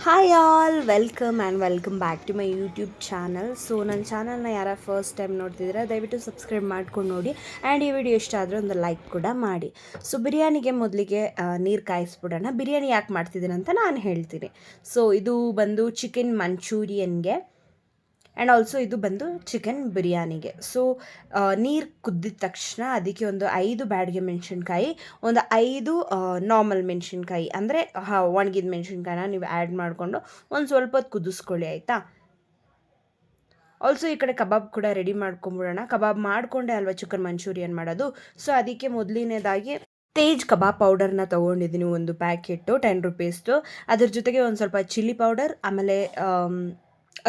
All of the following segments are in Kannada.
Hi all welcome back to my YouTube channel. So ನನ್ನ ಚಾನಲ್ನ ಯಾರು ಫಸ್ಟ್ ಟೈಮ್ ನೋಡ್ತಿದ್ರೆ ದಯವಿಟ್ಟು ಸಬ್ಸ್ಕ್ರೈಬ್ ಮಾಡ್ಕೊಂಡು ನೋಡಿ ಆ್ಯಂಡ್ ಈ ವಿಡಿಯೋ ಇಷ್ಟ ಆದರೆ ಒಂದು ಲೈಕ್ ಕೂಡ ಮಾಡಿ. ಸೊ ಬಿರಿಯಾನಿಗೆ ಮೊದಲಿಗೆ ನೀರು ಕಾಯಿಸ್ಬಿಡೋಣ. ಬಿರಿಯಾನಿ ಯಾಕೆ ಮಾಡ್ತಿದ್ದೀನಿ ಅಂತ ನಾನು ಹೇಳ್ತೀನಿ. ಸೊ ಇದು ಬಂದು ಚಿಕನ್ ಮಂಚೂರಿಯನ್ಗೆ ಆ್ಯಂಡ್ ಆಲ್ಸೋ ಇದು ಬಂದು ಚಿಕನ್ ಬಿರಿಯಾನಿಗೆ. ಸೊ ನೀರು ಕುದ್ದಿದ ತಕ್ಷಣ ಅದಕ್ಕೆ ಒಂದು 5 ಬ್ಯಾಡಿಗೆ ಮೆಣಸಿನ್ಕಾಯಿ, ಒಂದು 5 ನಾರ್ಮಲ್ ಮೆಣಸಿನ್ಕಾಯಿ ಅಂದರೆ ಒಣಗಿದ ಮೆಣಸಿನ್ಕಾಯಿನ ನೀವು ಆ್ಯಡ್ ಮಾಡಿಕೊಂಡು ಒಂದು ಸ್ವಲ್ಪ ಹೊತ್ತು ಕುದಿಸ್ಕೊಳ್ಳಿ, ಆಯಿತಾ. ಆಲ್ಸೋ ಈ ಕಡೆ ಕಬಾಬ್ ಕೂಡ ರೆಡಿ ಮಾಡ್ಕೊಂಬಿಡೋಣ. ಕಬಾಬ್ ಮಾಡಿಕೊಂಡೆ ಅಲ್ವಾ ಚಿಕನ್ ಮಂಚೂರಿಯನ್ ಮಾಡೋದು. ಸೊ ಅದಕ್ಕೆ ಮೊದಲನೇದಾಗಿ ತೇಜ್ ಕಬಾಬ್ ಪೌಡರ್ನ ತೊಗೊಂಡಿದ್ದೀನಿ, ಒಂದು ಪ್ಯಾಕೆಟು 10 ರುಪೀಸ್ದು. ಅದ್ರ ಜೊತೆಗೆ ಒಂದು ಸ್ವಲ್ಪ ಚಿಲ್ಲಿ ಪೌಡರ್, ಆಮೇಲೆ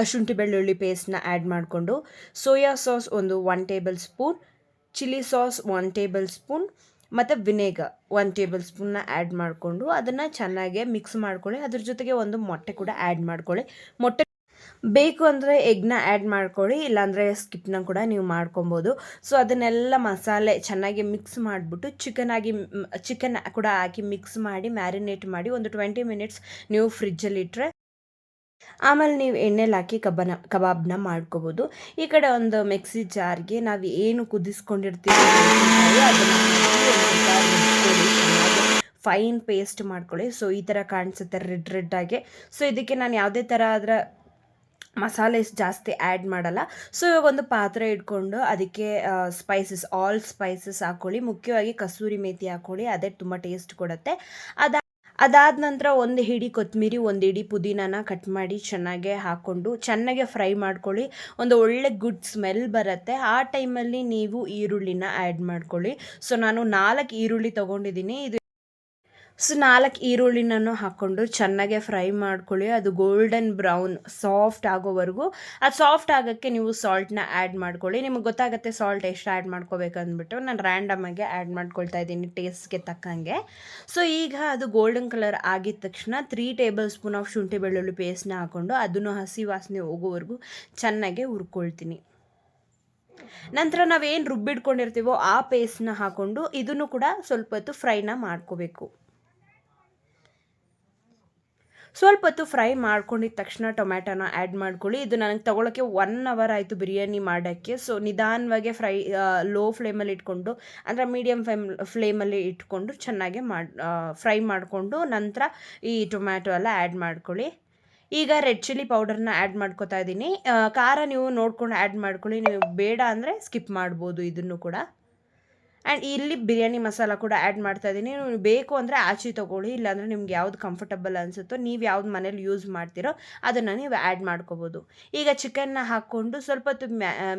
ಶುಂಠಿ ಬೆಳ್ಳುಳ್ಳಿ ಪೇಸ್ಟ್ನ ಆ್ಯಡ್ ಮಾಡಿಕೊಂಡು, ಸೋಯಾ ಸಾಸ್ ಒಂದು 1 table spoon, chilli sauce 1 table spoon ಮತ್ತು ವಿನೆಗರ್ 1 ಟೇಬಲ್ ಸ್ಪೂನ್ನ ಆ್ಯಡ್ ಮಾಡಿಕೊಂಡು ಅದನ್ನು ಚೆನ್ನಾಗೆ ಮಿಕ್ಸ್ ಮಾಡ್ಕೊಳ್ಳಿ. ಅದ್ರ ಜೊತೆಗೆ ಒಂದು ಮೊಟ್ಟೆ ಕೂಡ ಆ್ಯಡ್ ಮಾಡ್ಕೊಳ್ಳಿ. ಮೊಟ್ಟೆ ಬೇಕು ಅಂದರೆ ಎಗ್ನ ಆ್ಯಡ್ ಮಾಡ್ಕೊಳ್ಳಿ, ಇಲ್ಲಾಂದರೆ ಸ್ಕಿಪ್ನ ಕೂಡ ನೀವು ಮಾಡ್ಕೊಬೋದು. ಸೊ ಅದನ್ನೆಲ್ಲ ಮಸಾಲೆ ಚೆನ್ನಾಗಿ ಮಿಕ್ಸ್ ಮಾಡಿಬಿಟ್ಟು ಚಿಕನ್ ಕೂಡ ಹಾಕಿ ಮಿಕ್ಸ್ ಮಾಡಿ ಮ್ಯಾರಿನೇಟ್ ಮಾಡಿ ಒಂದು 20 ಮಿನಿಟ್ಸ್ ನೀವು ಫ್ರಿಜ್ಜಲ್ಲಿಟ್ಟರೆ ಆಮೇಲೆ ನೀವು ಎಣ್ಣೆಲಿ ಹಾಕಿ ಕಬಾಬ್ನ ಮಾಡ್ಕೋಬೋದು. ಈ ಕಡೆ ಒಂದು ಮಿಕ್ಸಿ ಜಾರ್ಗೆ ನಾವು ಏನು ಕುದಿಸ್ಕೊಂಡಿರ್ತೀವಿ ಅದನ್ನು ಫೈನ್ ಪೇಸ್ಟ್ ಮಾಡ್ಕೊಳ್ಳಿ. ಸೊ ಈ ಥರ ಕಾಣಿಸುತ್ತೆ ರೆಡ್ ಆಗಿ. ಸೊ ಇದಕ್ಕೆ ನಾನು ಯಾವುದೇ ಥರ ಅದರ ಮಸಾಲೆ ಜಾಸ್ತಿ ಆ್ಯಡ್ ಮಾಡಲ್ಲ. ಸೊ ಇವಾಗ ಒಂದು ಪಾತ್ರೆ ಇಟ್ಕೊಂಡು ಅದಕ್ಕೆ ಆಲ್ ಸ್ಪೈಸಸ್ ಹಾಕ್ಕೊಳ್ಳಿ. ಮುಖ್ಯವಾಗಿ ಕಸೂರಿ ಮೇಥಿ ಹಾಕ್ಕೊಳ್ಳಿ, ಅದೇ ತುಂಬ ಟೇಸ್ಟ್ ಕೊಡುತ್ತೆ. ಅದಾದ ನಂತರ ಒಂದು ಹಿಡಿ ಕೊತ್ತಂಬರಿ, ಒಂದು ಹಿಡಿ ಪುದೀನಾನ ಕಟ್ ಮಾಡಿ ಚೆನ್ನಾಗೆ ಹಾಕ್ಕೊಂಡು ಚೆನ್ನಾಗೆ ಫ್ರೈ ಮಾಡ್ಕೊಳ್ಳಿ. ಒಂದು ಒಳ್ಳೆ ಗುಡ್ ಸ್ಮೆಲ್ ಬರುತ್ತೆ. ಆ ಟೈಮಲ್ಲಿ ನೀವು ಈರುಳ್ಳಿನ ಆ್ಯಡ್ ಮಾಡ್ಕೊಳ್ಳಿ. ಸೊ ನಾನು 4 ಈರುಳ್ಳಿ ತೊಗೊಂಡಿದ್ದೀನಿ. ಸೊ 4 ಈರುಳ್ಳಿನೂ ಹಾಕ್ಕೊಂಡು ಚೆನ್ನಾಗೆ ಫ್ರೈ ಮಾಡ್ಕೊಳ್ಳಿ. ಅದು ಗೋಲ್ಡನ್ ಬ್ರೌನ್ ಸಾಫ್ಟ್ ಆಗೋವರೆಗೂ. ಅದು ಸಾಫ್ಟ್ ಆಗೋಕ್ಕೆ ನೀವು ಸಾಲ್ಟ್ನ ಆ್ಯಡ್ ಮಾಡ್ಕೊಳ್ಳಿ. ನಿಮಗೆ ಗೊತ್ತಾಗುತ್ತೆ ಸಾಲ್ಟ್ ಎಷ್ಟು ಆ್ಯಡ್ ಮಾಡ್ಕೋಬೇಕು ಅಂದ್ಬಿಟ್ಟು. ನಾನು ರ್ಯಾಂಡಮಾಗೆ ಆ್ಯಡ್ ಮಾಡ್ಕೊಳ್ತಾ ಇದ್ದೀನಿ ಟೇಸ್ಟ್ಗೆ ತಕ್ಕಂಗೆ. ಸೊ ಈಗ ಅದು ಗೋಲ್ಡನ್ ಕಲರ್ ಆಗಿದ ತಕ್ಷಣ 3 ಟೇಬಲ್ ಸ್ಪೂನ್ ಆಫ್ ಶುಂಠಿ ಬೆಳ್ಳುಳ್ಳಿ ಪೇಸ್ಟ್ನ ಹಾಕ್ಕೊಂಡು ಅದನ್ನು ಹಸಿ ವಾಸನೆ ಹೋಗೋವರೆಗೂ ಚೆನ್ನಾಗೆ ಹುರ್ಕೊಳ್ತೀನಿ. ನಂತರ ನಾವೇನು ರುಬ್ಬಿಟ್ಕೊಂಡಿರ್ತೀವೋ ಆ ಪೇಸ್ಟ್ನ ಹಾಕ್ಕೊಂಡು ಇದನ್ನು ಕೂಡ ಸ್ವಲ್ಪ ಹೊತ್ತು ಫ್ರೈನ ಮಾಡ್ಕೋಬೇಕು. ಸ್ವಲ್ಪ ಹೊತ್ತು ಫ್ರೈ ಮಾಡ್ಕೊಂಡಿದ್ದ ತಕ್ಷಣ ಟೊಮ್ಯಾಟೋನ ಆ್ಯಡ್ ಮಾಡ್ಕೊಳ್ಳಿ. ಇದು ನನಗೆ ತೊಗೊಳಕ್ಕೆ 1 ಅವರ್ ಆಯಿತು ಬಿರಿಯಾನಿ ಮಾಡೋಕ್ಕೆ. ಸೊ ನಿಧಾನವಾಗಿ ಲೋ ಫ್ಲೇಮಲ್ಲಿ ಇಟ್ಕೊಂಡು ಅಂದರೆ ಮೀಡಿಯಮ್ ಫ್ಲೇಮಲ್ಲಿ ಇಟ್ಕೊಂಡು ಚೆನ್ನಾಗಿ ಫ್ರೈ ಮಾಡಿಕೊಂಡು ನಂತರ ಈ ಟೊಮ್ಯಾಟೊ ಎಲ್ಲ ಆ್ಯಡ್ ಮಾಡ್ಕೊಳ್ಳಿ. ಈಗ ರೆಡ್ ಚಿಲ್ಲಿ ಪೌಡರ್ನ ಆ್ಯಡ್ ಮಾಡ್ಕೊತಾ ಇದ್ದೀನಿ. ಖಾರ ನೀವು ನೋಡ್ಕೊಂಡು ಆ್ಯಡ್ ಮಾಡ್ಕೊಳ್ಳಿ, ನೀವು ಬೇಡ ಅಂದರೆ ಸ್ಕಿಪ್ ಮಾಡ್ಬೋದು ಇದನ್ನು ಕೂಡ. ಆ್ಯಂಡ್ ಇಲ್ಲಿ ಬಿರಿಯಾನಿ ಮಸಾಲ ಕೂಡ ಆ್ಯಡ್ ಮಾಡ್ತಾ ಇದ್ದೀನಿ. ನೀವು ಬೇಕು ಅಂದರೆ ಆಚೆ ತೊಗೊಳ್ಳಿ, ಇಲ್ಲಾಂದರೆ ನಿಮ್ಗೆ ಯಾವ್ದು ಕಂಫರ್ಟಬಲ್ ಅನಿಸುತ್ತೋ ನೀವು ಯಾವ್ದು ಮನೇಲಿ ಯೂಸ್ ಮಾಡ್ತೀರೋ ಅದನ್ನು ನೀವು ಆ್ಯಡ್ ಮಾಡ್ಕೋಬೋದು. ಈಗ ಚಿಕನ್ನ ಹಾಕ್ಕೊಂಡು ಸ್ವಲ್ಪ ಹೊತ್ತು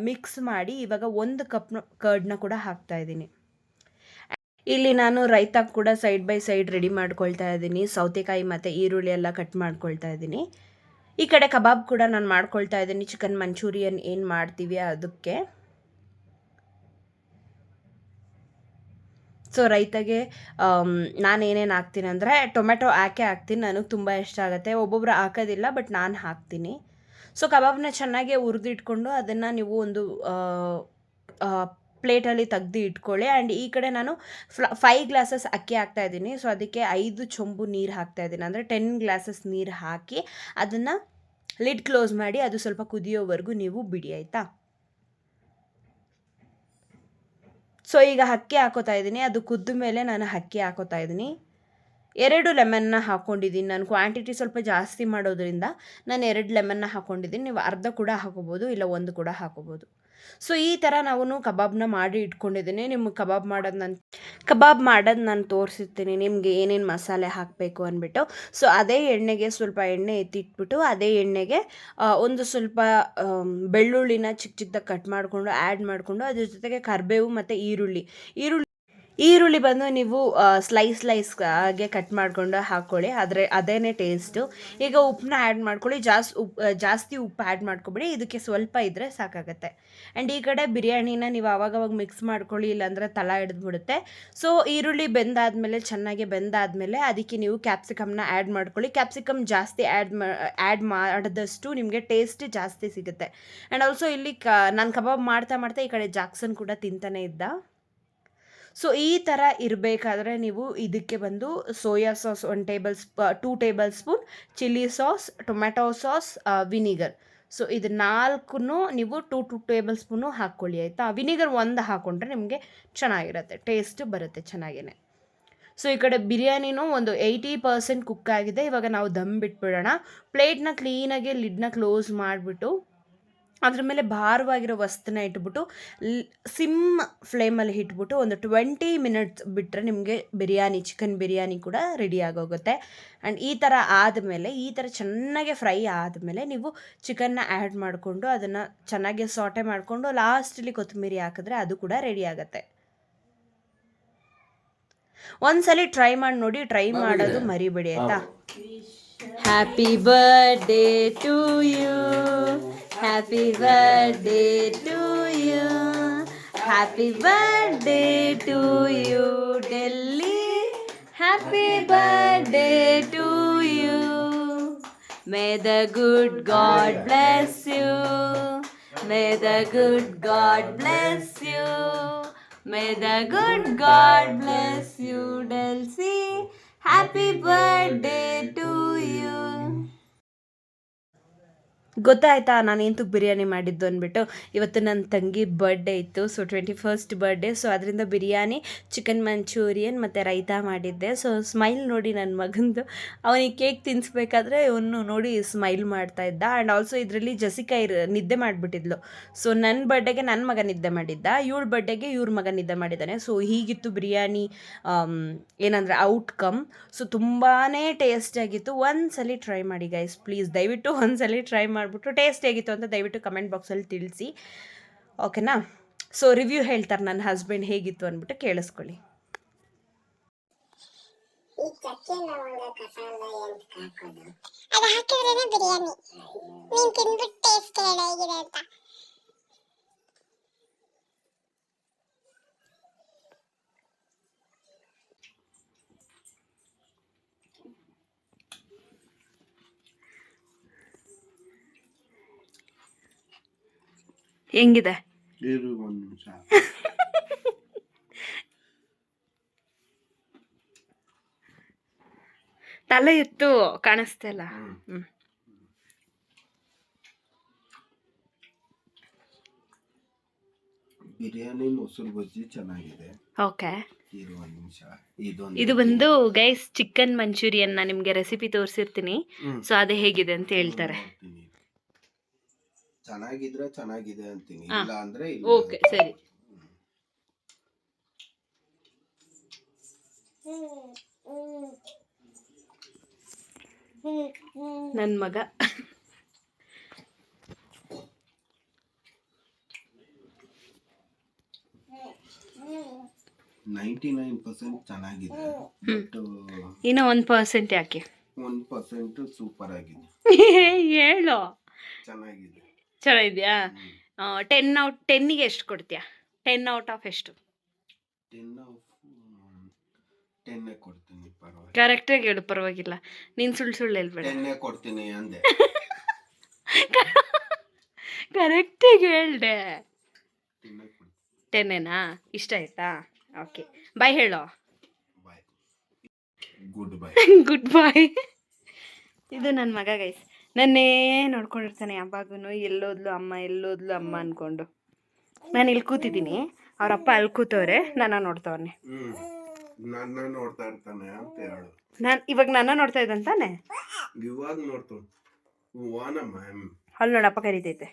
ಮಿಕ್ಸ್ ಮಾಡಿ ಇವಾಗ 1 ಕಪ್ ಕರ್ಡ್ನ ಕೂಡ ಹಾಕ್ತಾಯಿದ್ದೀನಿ. ಇಲ್ಲಿ ನಾನು ರೈತ ಕೂಡ ಸೈಡ್ ಬೈ ಸೈಡ್ ರೆಡಿ ಮಾಡ್ಕೊಳ್ತಾ ಇದ್ದೀನಿ. ಸೌತೆಕಾಯಿ ಮತ್ತು ಈರುಳ್ಳಿ ಎಲ್ಲ ಕಟ್ ಮಾಡ್ಕೊಳ್ತಾ ಇದ್ದೀನಿ. ಈ ಕಡೆ ಕಬಾಬ್ ಕೂಡ ನಾನು ಮಾಡ್ಕೊಳ್ತಾ ಇದ್ದೀನಿ. ಚಿಕನ್ ಮಂಚೂರಿಯನ್ ಏನು ಮಾಡ್ತೀವಿ ಅದಕ್ಕೆ. ಸೊ ರೈತಾಗೆ ನಾನು ಏನೇನು ಹಾಕ್ತೀನಿ ಅಂದರೆ ಟೊಮೆಟೊ ಹಾಕ್ತೀನಿ. ನನಗೆ ತುಂಬ ಇಷ್ಟ ಆಗುತ್ತೆ. ಒಬ್ಬೊಬ್ಬರು ಹಾಕೋದಿಲ್ಲ, ಬಟ್ ನಾನು ಹಾಕ್ತೀನಿ. ಸೊ ಕಬಾಬ್ನ ಚೆನ್ನಾಗಿ ಹುರಿದಿಟ್ಕೊಂಡು ಅದನ್ನು ನೀವು ಒಂದು ಪ್ಲೇಟಲ್ಲಿ ತೆಗ್ದು ಇಟ್ಕೊಳ್ಳಿ. ಆ್ಯಂಡ್ ಈ ಕಡೆ ನಾನು 5 ಗ್ಲಾಸಸ್ ಅಕ್ಕಿ ಹಾಕ್ತಾಯಿದ್ದೀನಿ. ಸೊ ಅದಕ್ಕೆ 5 ಚೊಂಬು ನೀರು ಹಾಕ್ತಾಯಿದ್ದೀನಿ, ಅಂದರೆ 10 ಗ್ಲಾಸಸ್ ನೀರು ಹಾಕಿ ಅದನ್ನು ಲಿಡ್ ಕ್ಲೋಸ್ ಮಾಡಿ ಅದು ಸ್ವಲ್ಪ ಕುದಿಯೋವರೆಗೂ ನೀವು ಬಿಡಿ, ಆಯಿತಾ. ಸೊ ಈಗ ಅಕ್ಕಿ ಹಾಕೋತಾ ಇದ್ದೀನಿ. ಅದು ಕುದ್ದ ಮೇಲೆ ನಾನು ಅಕ್ಕಿ ಹಾಕೋತಾ ಇದ್ದೀನಿ. 2 ಲೆಮನ್ನ ಹಾಕ್ಕೊಂಡಿದ್ದೀನಿ. ನಾನು ಕ್ವಾಂಟಿಟಿ ಸ್ವಲ್ಪ ಜಾಸ್ತಿ ಮಾಡೋದ್ರಿಂದ ನಾನು 2 ಲೆಮನ್ನ ಹಾಕ್ಕೊಂಡಿದ್ದೀನಿ. ನೀವು ಅರ್ಧ ಕೂಡ ಹಾಕೋಬೋದು, ಇಲ್ಲ 1 ಕೂಡ ಹಾಕೋಬೋದು. ಸೊ ಈ ಥರ ನಾವು ಕಬಾಬ್ನ ಮಾಡಿ ಇಟ್ಕೊಂಡಿದ್ದೀನಿ. ನಿಮ್ಗೆ ಕಬಾಬ್ ಮಾಡೋದು ನಾನು ತೋರಿಸಿರ್ತೀನಿ ನಿಮಗೆ ಏನೇನು ಮಸಾಲೆ ಹಾಕಬೇಕು ಅಂದ್ಬಿಟ್ಟು. ಸೊ ಅದೇ ಎಣ್ಣೆಗೆ ಸ್ವಲ್ಪ ಎಣ್ಣೆ ಎತ್ತಿಟ್ಬಿಟ್ಟು ಅದೇ ಎಣ್ಣೆಗೆ ಒಂದು ಸ್ವಲ್ಪ ಬೆಳ್ಳುಳ್ಳಿನ ಚಿಕ್ಕದಾಗಿ ಕಟ್ ಮಾಡಿಕೊಂಡು ಆ್ಯಡ್ ಮಾಡಿಕೊಂಡು ಅದ್ರ ಜೊತೆಗೆ ಕರಿಬೇವು ಮತ್ತು ಈರುಳ್ಳಿ ಬಂದು ನೀವು ಸ್ಲೈಸ್ಗೆ ಕಟ್ ಮಾಡಿಕೊಂಡು ಹಾಕ್ಕೊಳ್ಳಿ, ಅದೇನೇ ಟೇಸ್ಟು. ಈಗ ಉಪ್ಪನ್ನ ಆ್ಯಡ್ ಮಾಡ್ಕೊಳ್ಳಿ. ಜಾಸ್ತಿ ಉಪ್ಪು ಆ್ಯಡ್ ಮಾಡ್ಕೊಬೇಡಿ, ಇದಕ್ಕೆ ಸ್ವಲ್ಪ ಇದ್ದರೆ ಸಾಕಾಗುತ್ತೆ. ಆ್ಯಂಡ್ ಈ ಕಡೆ ಬಿರಿಯಾನಿನ ನೀವು ಆವಾಗವಾಗ ಮಿಕ್ಸ್ ಮಾಡ್ಕೊಳ್ಳಿ, ಇಲ್ಲಾಂದರೆ ತಳ ಹಿಡಿದ್ಬಿಡುತ್ತೆ. ಸೊ ಈರುಳ್ಳಿ ಚೆನ್ನಾಗಿ ಬೆಂದಾದಮೇಲೆ ಅದಕ್ಕೆ ನೀವು ಕ್ಯಾಪ್ಸಿಕಮ್ನ ಆ್ಯಡ್ ಮಾಡ್ಕೊಳ್ಳಿ. ಕ್ಯಾಪ್ಸಿಕಮ್ ಜಾಸ್ತಿ ಆ್ಯಡ್ ಮಾಡಿದಷ್ಟು ನಿಮಗೆ ಟೇಸ್ಟ್ ಜಾಸ್ತಿ ಸಿಗುತ್ತೆ. ಆ್ಯಂಡ್ ಆಲ್ಸೋ ಇಲ್ಲಿ ನಾನು ಕಬಾಬ್ ಮಾಡ್ತಾ ಈ ಕಡೆ ಜಾಕ್ಸನ್ ಕೂಡ ತಿಂತಾನೆ ಇದ್ದ. ಸೊ ಈ ಥರ ಇರಬೇಕಾದ್ರೆ ನೀವು ಇದಕ್ಕೆ ಬಂದು soya sauce 2 table spoon, chilli sauce, tomato sauce, vinegar. So ಇದು 4 ನೀವು 2 ಟೇಬಲ್ ಸ್ಪೂನು ಹಾಕ್ಕೊಳ್ಳಿ ಆಯಿತಾ. ವಿನಿಗರ್ 1 ಹಾಕ್ಕೊಂಡ್ರೆ ನಿಮಗೆ ಚೆನ್ನಾಗಿರುತ್ತೆ, ಟೇಸ್ಟ್ ಬರುತ್ತೆ ಚೆನ್ನಾಗೇ. ಸೊ ಈ ಕಡೆ ಬಿರಿಯಾನಿನೂ ಒಂದು 80% ಕುಕ್ ಆಗಿದೆ. ಇವಾಗ ನಾವು ದಮ್ ಬಿಟ್ಬಿಡೋಣ. ಪ್ಲೇಟ್ನ ಕ್ಲೀನಾಗಿ ಲಿಡ್ನ ಕ್ಲೋಸ್ ಮಾಡಿಬಿಟ್ಟು ಅದ್ರ ಮೇಲೆ ಭಾರವಾಗಿರೋ ವಸ್ತುನ ಇಟ್ಬಿಟ್ಟು ಸಿಮ್ ಫ್ಲೇಮಲ್ಲಿ ಇಟ್ಬಿಟ್ಟು ಒಂದು 20 ಮಿನಿಟ್ಸ್ ಬಿಟ್ಟರೆ ನಿಮಗೆ ಚಿಕನ್ ಬಿರಿಯಾನಿ ಕೂಡ ರೆಡಿ ಆಗೋಗುತ್ತೆ. ಆ್ಯಂಡ್ ಈ ಥರ ಆದಮೇಲೆ, ಈ ಥರ ಚೆನ್ನಾಗಿ ಫ್ರೈ ಆದಮೇಲೆ ನೀವು ಚಿಕನ್ನ ಆ್ಯಡ್ ಮಾಡಿಕೊಂಡು ಅದನ್ನು ಚೆನ್ನಾಗಿ ಸಾಟೆ ಮಾಡಿಕೊಂಡು ಲಾಸ್ಟಲ್ಲಿ ಕೊತ್ತಂಬರಿ ಹಾಕಿದ್ರೆ ಅದು ಕೂಡ ರೆಡಿ ಆಗುತ್ತೆ. ಒಂದ್ಸಲಿ ಟ್ರೈ ಮಾಡಿ ನೋಡಿ, ಟ್ರೈ ಮಾಡೋದು ಮರಿಬೇಡಿ ಆಯಿತಾ. Happy birthday to you, happy birthday to you, happy birthday to you Delhi, happy birthday to you. May the good God bless you, may the good God bless you, may the good God bless you, Delcy. Happy birthday to you. ಗೊತ್ತಾಯ್ತಾ ನಾನು ಎಂತಕ್ಕೆ ಬಿರಿಯಾನಿ ಮಾಡಿದ್ದು ಅಂದ್ಬಿಟ್ಟು? ಇವತ್ತು ನನ್ನ ತಂಗಿ ಬರ್ಡೇ ಇತ್ತು. So 21st birthday. ಸೊ ಅದರಿಂದ ಬಿರಿಯಾನಿ, ಚಿಕನ್ ಮಂಚೂರಿಯನ್ ಮತ್ತು ರೈತಾ ಮಾಡಿದ್ದೆ. ಸೊ ಸ್ಮೈಲ್ ನೋಡಿ ನನ್ನ ಮಗಂದು. ಅವನಿಗೆ ಕೇಕ್ ತಿನ್ನಿಸ್ಬೇಕಾದ್ರೆ ಇವನು ನೋಡಿ ಸ್ಮೈಲ್ ಮಾಡ್ತಾ ಇದ್ದ. ಆ್ಯಂಡ್ ಆಲ್ಸೋ ಇದರಲ್ಲಿ ಜಸಿಕಾ ನಿದ್ದೆ ಮಾಡಿಬಿಟ್ಟಿದ್ಲು. ಸೊ ನನ್ನ ಬರ್ಡೇಗೆ ನನ್ನ ಮಗ ನಿದ್ದೆ ಮಾಡಿದ್ದ, ಇವಳ ಬರ್ಡೇಗೆ ಇವ್ರ ಮಗ ನಿದ್ದೆ ಮಾಡಿದ್ದಾನೆ. ಸೊ ಹೀಗಿತ್ತು ಬಿರಿಯಾನಿ ಏನಂದರೆ ಔಟ್ಕಮ್. ಸೊ ತುಂಬಾ ಟೇಸ್ಟಿಯಾಗಿತ್ತು. ಒಂದ್ಸಲಿ ಟ್ರೈ ಮಾಡಿ ಗೈಸ್, ಪ್ಲೀಸ್ ದಯವಿಟ್ಟು ಒಂದ್ಸಲಿ ಟ್ರೈ ಮಾಡಿಬಿಟ್ಟು ಟೇಸ್ಟ್ ಹೇಗಿತ್ತು ಅಂತ ದಯವಿಟ್ಟು ಕಮೆಂಟ್ ಬಾಕ್ಸಲ್ಲಿ ತಿಳಿಸಿ, ಓಕೆನಾ. ಸೊ ರಿವ್ಯೂ ಹೇಳ್ತಾರೆ ನನ್ನ ಹಸ್ಬೆಂಡ್ ಹೇಗಿತ್ತು ಅಂದ್ಬಿಟ್ಟು ಕೇಳಿಸ್ಕೊಳ್ಳಿ. ಹೆಂಗಿದೆ? ತಲೆ ಎತ್ತು, ಕಾಣಿಸ್ತಿಲ್ಲ. ಬಿರಿಯಾನಿ ಮೊಸರು ಬಜ್ಜಿ ಚೆನ್ನಾಗಿದೆ. ಓಕೆ, ಒಂದು ನಿಮಿಷ. ಇದು ಬಂದು ಗೈಸ್ ಚಿಕನ್ ಮಂಚೂರಿಯನ್. ನಾನು ನಿಮಗೆ ರೆಸಿಪಿ ತೋರಿಸಿರ್ತೀನಿ. ಸೊ ಅದೇ ಹೇಗಿದೆ ಅಂತ ಹೇಳ್ತಾರೆ. ಚೆನ್ನಾಗಿದ್ರೆ ಚೆನ್ನಾಗಿದೆ ಅಂತೀನಿ, ಇಲ್ಲ ಅಂದ್ರೆ ಇಲ್ಲ. ಓಕೆ ಸರಿ. ನನ್ನ ಮಗ 99% ಚೆನ್ನಾಗಿದೆ, ಇನ್ನು 1% ಯಾಕೆ? 1% ಸೂಪರ್ ಆಗಿದೆ. ಹೇಳು. ಚೆನ್ನಾಗಿದೆ. ಚೆನ್ನಾಗಿದ್ಯಾ? 10ಗೆ ಎಷ್ಟು ಕೊಡ್ತೀಯಾ? 10 ಔಟ್ ಆಫ್ ಎಷ್ಟು? 10 ಕೊಡ್ತೀನಿ, ಪರವಾಗಿಲ್ಲ. ಕರೆಕ್ಟಾಗಿ ಹೇಳು, ಪರವಾಗಿಲ್ಲ. ನೀನು ಸುಳ್ಳು ಹೇಳ್ಬೇಡ. 10 ಕೊಡ್ತೀನಿ ಅಂದೆ. ಕರೆಕ್ಟಾಗಿ ಹೇಳ್ದೆ. 10 ಇಷ್ಟ ಆಯ್ತಾ? ಓಕೆ, ಬಾಯ್ ಹೇಳೋ. ಬಾಯ್, ಗುಡ್ ಬಾಯ್. ಗುಡ್ ಬಾಯ್. ಇದು ನನ್ನ ಮಗ ಗೈಸ್, ನನ್ನೇ ನೋಡ್ಕೊಂಡಿರ್ತಾನೆ ಯಾವಾಗೂ. ಎಲ್ಲೋದ್ಲು ಅಮ್ಮ ಅಂದ್ಕೊಂಡು. ನಾನು ಇಲ್ಲಿ ಕೂತಿದ್ದೀನಿ, ಅವರಪ್ಪ ಅಲ್ಲಿ ಕೂತವ್ರೆ, ನನ್ನ ನೋಡ್ತವನೆ. ನನ್ನ ನೋಡ್ತಾ ಇರ್ತಾನೆ ಅಂತ ಹೇಳು. ಇವಾಗ ನನ್ನ ನೋಡ್ತಾ ಇದ್ದಂತಾನೆ. ಇವಾಗ ನೋಡ್ತಾನೆ. ಅಲ್ಲಿ ನೋಡಪ್ಪ ಕರಿತೈತೆ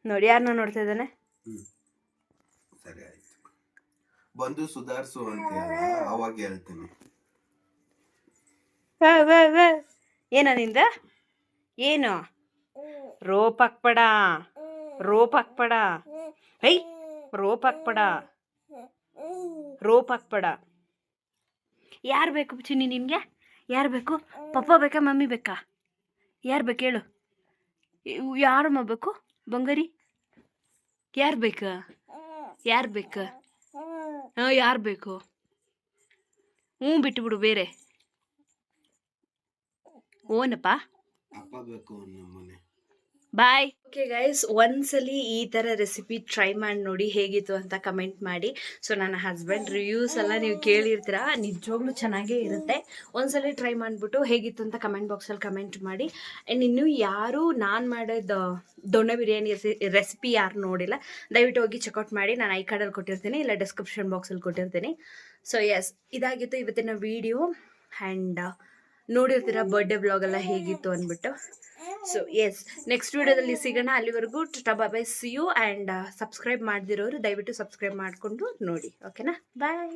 ನೋಡಿ. ಯಾರನ್ನ ನೋಡ್ತಾ ಇದ್ದಾನೆ? ಸರಿ ಆಯ್ತು, ಬಂದು ಸುಧಾರಿಸು ಅಂತ ಅವಾಗ ಹೇಳ್ತೀನಿ. ಏನ ನಿಂದ? ಏನು ರೋಪ್ ಹಾಕ್ಬೇಡ, ಹೈ ರೋಪ್ ಹಾಕ್ಬೇಡ. ಯಾರು ಬೇಕು ಚಿನ್ನಿ ನಿನಗೆ? ಯಾರು ಬೇಕು? ಪಪ್ಪ ಬೇಕಾ, ಮಮ್ಮಿ ಬೇಕಾ? ಯಾರು ಬೇಕು ಹೇಳು? ಯಾರಮ್ಮ ಬೇಕು? ಬಂಗಾರಿ ಯಾರು ಬೇಕಾ? ಯಾರು ಬೇಕು? ಬಿಟ್ಟುಬಿಡು ಬೇರೆ. ಓನಪ್ಪ ಅಪ್ಪ ಬೇಕು ನಮ್ಮನೆ. ಬಾಯ್. ಓಕೆ ಗೈಸ್, ಒಂದ್ಸಲಿ ಈ ಥರ ರೆಸಿಪಿ ಟ್ರೈ ಮಾಡಿ ನೋಡಿ ಹೇಗಿತ್ತು ಅಂತ ಕಮೆಂಟ್ ಮಾಡಿ. ಸೊ ನನ್ನ ಹಸ್ಬೆಂಡ್ ರಿವ್ಯೂಸ್ ಎಲ್ಲ ನೀವು ಕೇಳಿರ್ತೀರ, ನಿಜವಾಗ್ಲೂ ಚೆನ್ನಾಗೇ ಇರುತ್ತೆ. ಒಂದ್ಸಲಿ ಟ್ರೈ ಮಾಡಿಬಿಟ್ಟು ಹೇಗಿತ್ತು ಅಂತ ಕಮೆಂಟ್ ಬಾಕ್ಸಲ್ಲಿ ಕಮೆಂಟ್ ಮಾಡಿ. ಆ್ಯಂಡ್ ಇನ್ನೂ ಯಾರು ನಾನು ಮಾಡೋದು ದೊಣ್ಣೆ ಬಿರಿಯಾನಿ ರೆಸಿಪಿ ಯಾರು ನೋಡಿಲ್ಲ, ದಯವಿಟ್ಟು ಹೋಗಿ ಚೆಕ್ಔಟ್ ಮಾಡಿ. ನಾನು ಐ ಕಾರ್ಡಲ್ಲಿ ಕೊಟ್ಟಿರ್ತೀನಿ, ಇಲ್ಲ ಡಿಸ್ಕ್ರಿಪ್ಷನ್ ಬಾಕ್ಸಲ್ಲಿ ಕೊಟ್ಟಿರ್ತೀನಿ. ಸೊ ಎಸ್, ಇದಾಗಿತ್ತು ಇವತ್ತಿನ ವಿಡಿಯೋ. ಆ್ಯಂಡ್ ನೋಡಿರ್ತೀರ ಬರ್ಡೇ ವ್ಲಾಗೆಲ್ಲ ಹೇಗಿತ್ತು ಅಂದ್ಬಿಟ್ಟು. ಸೊ ಎಸ್, ನೆಕ್ಸ್ಟ್ ವಿಡಿಯೋದಲ್ಲಿ ಸಿಗೋಣ. ಅಲ್ಲಿವರೆಗೂ ಟಾಟಾ ಬಾಯ್ ಬಾಯ್, ಸಿ ಯು. ಆ್ಯಂಡ್ ಸಬ್ಸ್ಕ್ರೈಬ್ ಮಾಡದಿರೋರು ದಯವಿಟ್ಟು ಸಬ್ಸ್ಕ್ರೈಬ್ ಮಾಡಿಕೊಂಡು ನೋಡಿ, ಓಕೆನಾ? ಬಾಯ್.